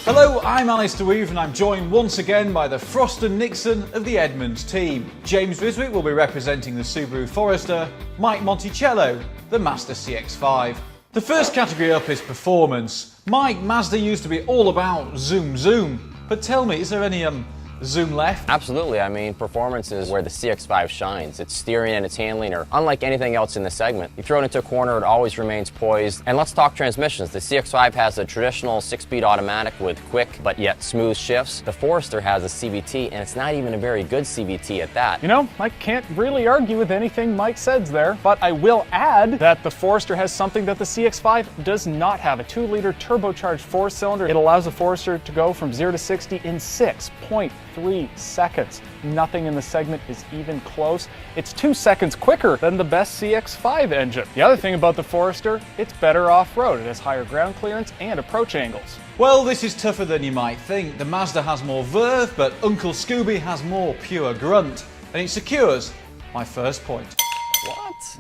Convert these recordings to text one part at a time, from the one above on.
Hello, I'm Alistair Weaver and I'm joined once again by the Frost and Nixon of the Edmunds team. James Biswick will be representing the Subaru Forester, Mike Monticello, the Mazda CX-5. The first category up is performance. Mike, Mazda used to be all about zoom zoom, but tell me, is there any zoom left? Absolutely. I mean, performance is where the CX-5 shines. Its steering and its handling are unlike anything else in the segment. You throw it into a corner, it always remains poised. And let's talk transmissions. The CX-5 has a traditional 6-speed automatic with quick but yet smooth shifts. The Forester has a CVT, and it's not even a very good CVT at that. You know, I can't really argue with anything Mike says there, but I will add that the Forester has something that the CX-5 does not have, a 2-liter turbocharged 4-cylinder. It allows the Forester to go from 0 to 60 in 6.3 seconds. Nothing in the segment is even close. It's 2 seconds quicker than the best CX-5 engine. The other thing about the Forester, it's better off-road. It has higher ground clearance and approach angles. Well, this is tougher than you might think. The Mazda has more verve, but Uncle Scooby has more pure grunt, and it secures my first point. What?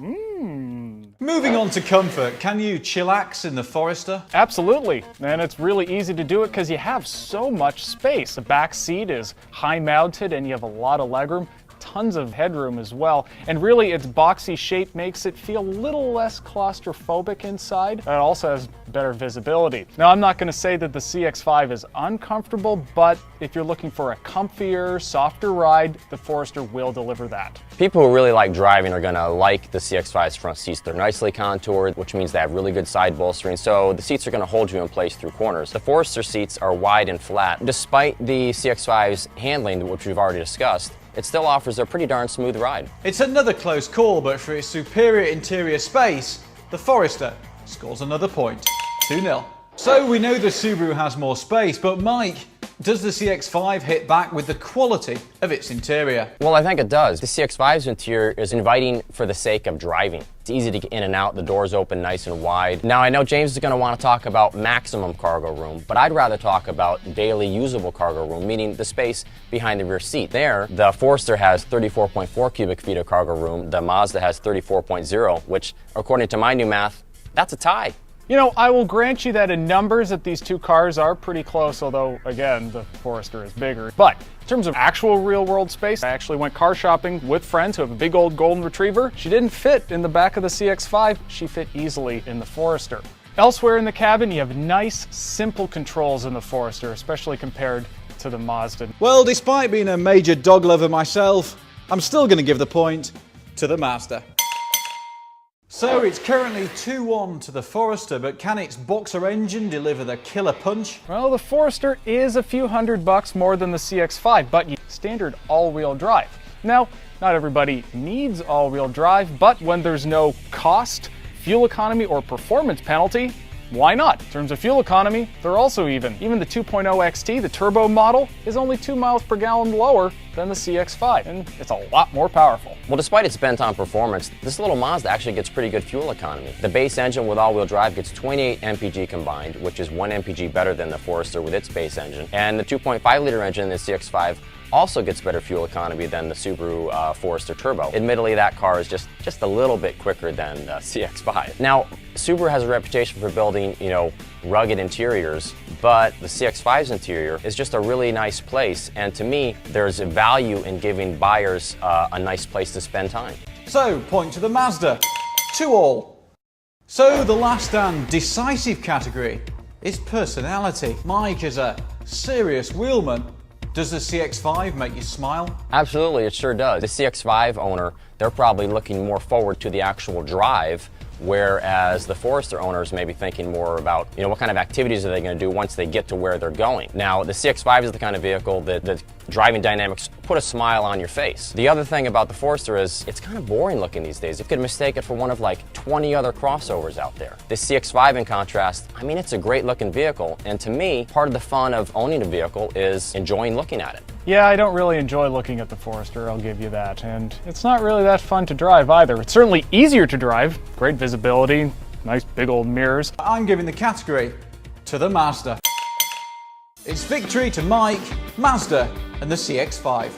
Moving on to comfort, can you chillax in the Forester? Absolutely, and it's really easy to do it because you have so much space. The back seat is high mounted and you have a lot of legroom, tons of headroom as well, and really its boxy shape makes it feel a little less claustrophobic inside. It also has better visibility. Now, I'm not going to say that the CX-5 is uncomfortable, but if you're looking for a comfier, softer ride, the Forester will deliver that. People who really like driving are going to like the CX-5's front seats. They're nicely contoured, which means they have really good side bolstering, so the seats are going to hold you in place through corners. The Forester seats are wide and flat. Despite the CX-5's handling, which we've already discussed, it still offers a pretty darn smooth ride. It's another close call, but for its superior interior space, the Forester scores another point. 2-0. So we know the Subaru has more space, but Mike, does the CX-5 hit back with the quality of its interior? Well, I think it does. The CX-5's interior is inviting for the sake of driving. It's easy to get in and out, the doors open nice and wide. Now, I know James is going to want to talk about maximum cargo room, but I'd rather talk about daily usable cargo room, meaning the space behind the rear seat. There, the Forester has 34.4 cubic feet of cargo room. The Mazda has 34.0, which, according to my new math, that's a tie. You know, I will grant you that in numbers that these two cars are pretty close, although, again, the Forester is bigger. But in terms of actual real-world space, I actually went car shopping with friends who have a big old golden retriever. She didn't fit in the back of the CX-5. She fit easily in the Forester. Elsewhere in the cabin, you have nice, simple controls in the Forester, especially compared to the Mazda. Well, despite being a major dog lover myself, I'm still going to give the point to the Mazda. So it's currently 2-1 to the Forester, but can its boxer engine deliver the killer punch? Well, the Forester is a few $100 more than the CX-5, but standard all-wheel drive. Now, not everybody needs all-wheel drive, but when there's no cost, fuel economy, or performance penalty, why not? In terms of fuel economy, they're also even. Even the 2.0 XT, the turbo model, is only 2 miles per gallon lower than the CX-5, and it's a lot more powerful. Well, despite its bent-on performance, this little Mazda actually gets pretty good fuel economy. The base engine with all-wheel drive gets 28 mpg combined, which is 1 mpg better than the Forester with its base engine. And the 2.5-liter engine in the CX-5 also gets better fuel economy than the Subaru Forester Turbo. Admittedly, that car is just a little bit quicker than the CX-5. Now, Subaru has a reputation for building, rugged interiors, but the CX-5's interior is just a really nice place, and to me, there's a value in giving buyers a nice place to spend time. So, point to the Mazda. 2-all. So, the last and decisive category is personality. Mike is a serious wheelman. Does the CX-5 make you smile? Absolutely, it sure does. The CX-5 owner, they're probably looking more forward to the actual drive, whereas the Forester owners may be thinking more about, what kind of activities are they going to do once they get to where they're going. Now, the CX-5 is the kind of vehicle that the driving dynamics put a smile on your face. The other thing about the Forester is it's kind of boring looking these days. You could mistake it for one of like 20 other crossovers out there. The CX-5, in contrast, it's a great looking vehicle, and to me, part of the fun of owning a vehicle is enjoying looking at it. Yeah, I don't really enjoy looking at the Forester, I'll give you that. And it's not really that fun to drive either. It's certainly easier to drive, great visibility, nice big old mirrors. I'm giving the category to the Mazda. It's victory to Mike, Mazda, and the CX-5.